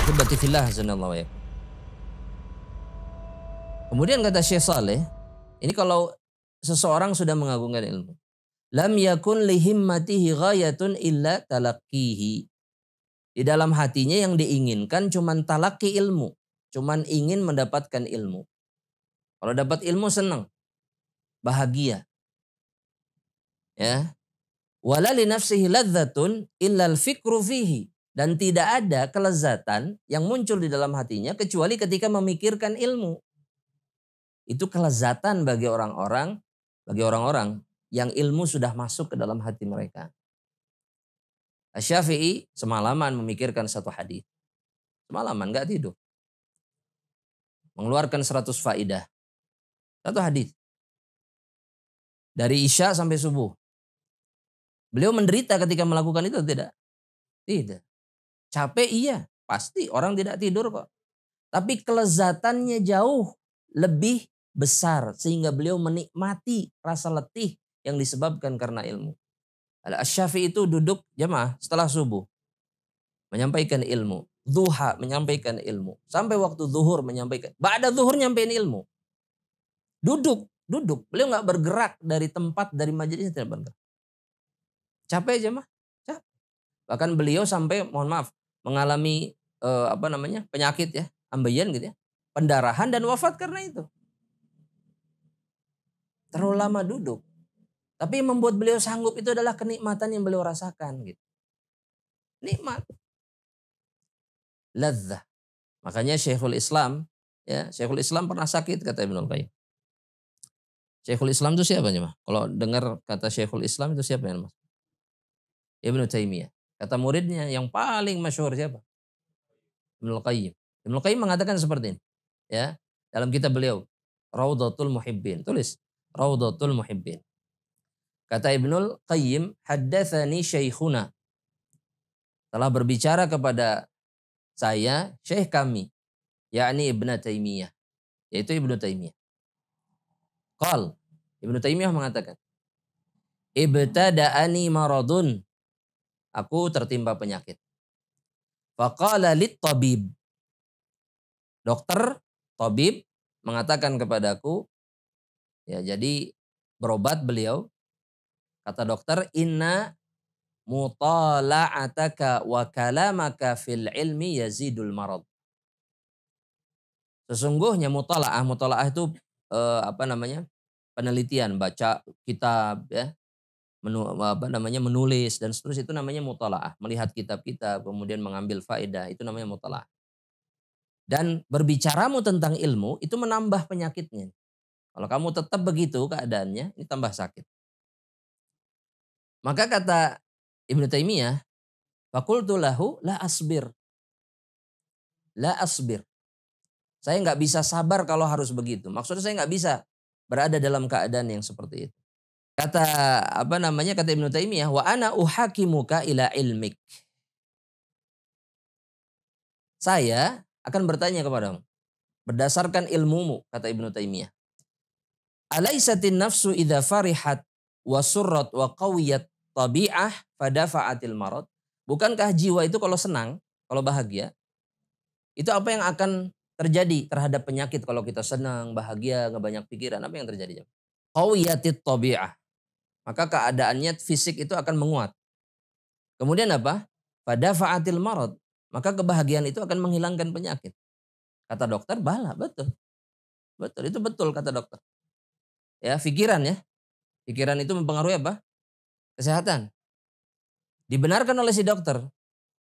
Ahibati fillah azanallahu wa iyyakum. Kemudian kata Syekh Saleh, ini kalau seseorang sudah mengagungkan ilmu. Lam yakun lihimmatihi ghayatun illa talaqqihi. Di dalam hatinya yang diinginkan cuman talaki ilmu. Cuman ingin mendapatkan ilmu. Kalau dapat ilmu senang. Bahagia. Ya. Wala li nafsihi ladzatun illa al-fikru fihi. Dan tidak ada kelezatan yang muncul di dalam hatinya kecuali ketika memikirkan ilmu. Itu kelezatan bagi orang-orang yang ilmu sudah masuk ke dalam hati mereka. Asy-Syafi'i semalaman memikirkan satu hadis. Semalaman enggak tidur. Mengeluarkan 100 faidah. Satu hadis. Dari Isya sampai subuh. Beliau menderita ketika melakukan itu tidak? Tidak. Capek iya, pasti orang tidak tidur kok. Tapi kelezatannya jauh lebih besar sehingga beliau menikmati rasa letih yang disebabkan karena ilmu. Asy-Syafi'i itu duduk jamaah setelah subuh menyampaikan ilmu, duha menyampaikan ilmu, sampai waktu zuhur menyampaikan. Ba'da zuhur nyampein ilmu. Duduk. Beliau nggak bergerak dari tempat dari majelisnya, tidak bergerak. Capek jamaah? Capek. Bahkan beliau sampai mohon maaf mengalami penyakit ya, ambeien gitu ya, pendarahan dan wafat karena itu. Terlalu lama duduk. Tapi yang membuat beliau sanggup itu adalah kenikmatan yang beliau rasakan gitu. Nikmat. Ladzah. Makanya Syekhul Islam pernah sakit kata Ibnul Qayyim. Syekhul Islam itu siapa nih, Mas? Kalau dengar kata Syekhul Islam itu siapa ya, Mas? Ibnu Taimiyah. Kata muridnya yang paling masyhur siapa? Ibnul Qayyim. Ibnul Qayyim mengatakan seperti ini. Ya, dalam kitab beliau, Raudhatul Muhibbin. Tulis, Raudhatul Muhibbin. Kata Ibnul Qayyim, haddatsani syekhuna. Telah berbicara kepada saya, syekh kami, yakni Ibnu Taimiyah, yaitu Ibnu Taimiyah. Qal, Ibnu Taimiyah mengatakan, ibtada'ani maradun. Aku tertimpa penyakit. Faqala lit tabib. Dokter, tabib mengatakan kepadaku, ya jadi berobat beliau. Kata dokter, inna mutala'ataka wa kalamaka fil ilmi yazidul marad. Sesungguhnya mutalaah itu penelitian, baca kitab ya, menulis dan seterusnya, itu namanya mutalaah. Melihat kitab-kitab kemudian mengambil faedah, itu namanya mutalaah. Dan berbicaramu tentang ilmu itu menambah penyakitnya. Kalau kamu tetap begitu keadaannya, ini tambah sakit. Maka kata Ibnu Taimiyah, faqultu lahu la asbir. La asbir. Saya nggak bisa sabar kalau harus begitu. Maksudnya saya nggak bisa berada dalam keadaan yang seperti itu. Kata Ibnu Taimiyah, wa ana uhakimuka ila ilmik. Saya akan bertanya kepadamu berdasarkan ilmumu, kata Ibnu Taimiyah. Alaisatin nafsu idza farihat wa surrat wa qawiyat tabi'ah fadafa'atil marad. Bukankah jiwa itu kalau senang, kalau bahagia, itu apa yang akan terjadi terhadap penyakit kalau kita senang, bahagia, nggak banyak pikiran, apa yang terjadi? Qawiyatit tabi'ah. Maka keadaannya fisik itu akan menguat. Kemudian apa? Fadafa'atil marad. Maka kebahagiaan itu akan menghilangkan penyakit. Kata dokter, bala, betul. Betul, itu betul kata dokter. Ya, pikiran ya. Pikiran itu mempengaruhi apa? Kesehatan. Dibenarkan oleh si dokter.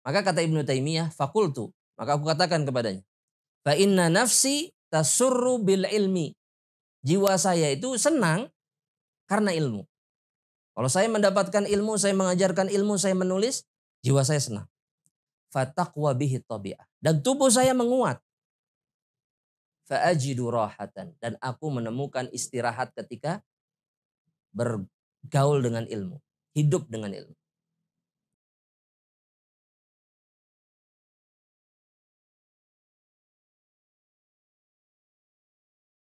Maka kata Ibnu Taimiyah, fakultu. Maka aku katakan kepadanya, fa inna nafsi tasurru bil ilmi. Jiwa saya itu senang karena ilmu. Kalau saya mendapatkan ilmu, saya mengajarkan ilmu, saya menulis, jiwa saya senang. Fataqwa bihi tabi'ah. Dan tubuh saya menguat. Fa'ajidu rahatan. Dan aku menemukan istirahat ketika bergaul dengan ilmu. Hidup dengan ilmu.